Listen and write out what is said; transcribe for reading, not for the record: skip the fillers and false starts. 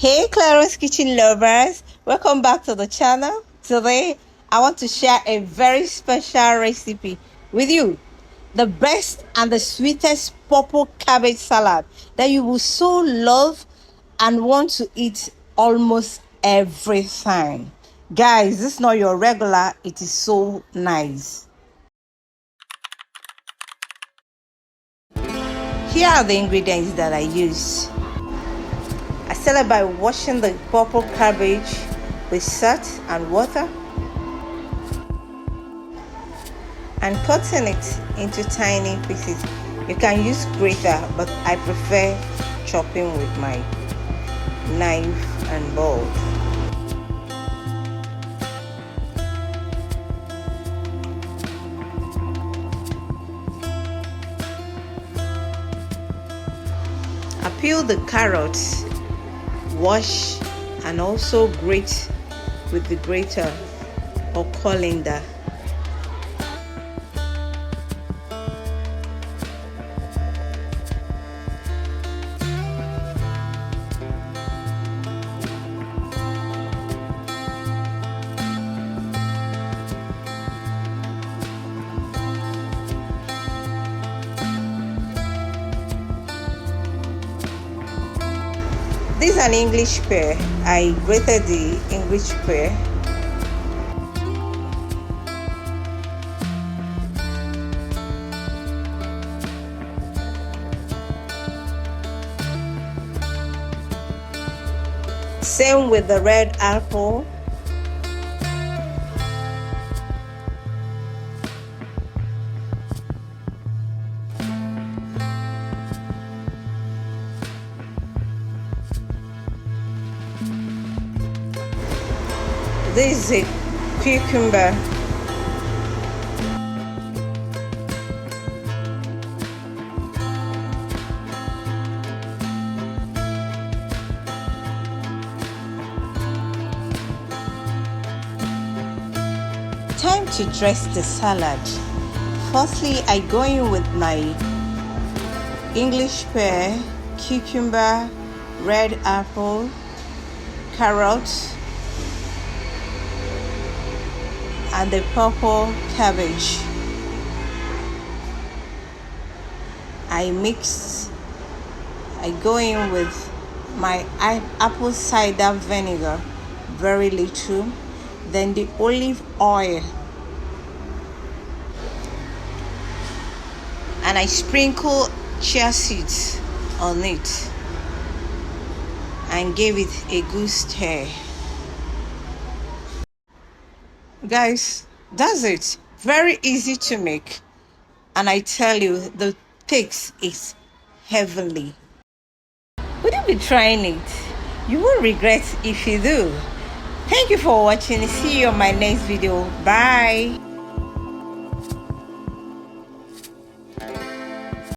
Hey Clara's Kitchen lovers, welcome back to the channel. Today I want to share a very special recipe with you. The best and the sweetest purple cabbage salad that you will so love and want to eat almost every time. Guys, this is not your regular, it is so nice. Here are the ingredients that I use. I started by washing the purple cabbage with salt and water and cutting it into tiny pieces. You can use grater, but I prefer chopping with my knife and bowl. I peel the carrots, wash and also grate with the grater or colander. This is an English pear. I grated the English pear. Same with the red apple. This is a cucumber. Time to dress the salad. Firstly, I go in with my English pear, cucumber, red apple, carrots, and the purple cabbage. I go in with my apple cider vinegar, very little, then the olive oil, and I sprinkle chia seeds on it and give it a good stir. Guys, that's it. Very easy to make, and I tell you, the taste is heavenly. Would you be trying it? You won't regret if you do. Thank you for watching. See you on my next video. Bye.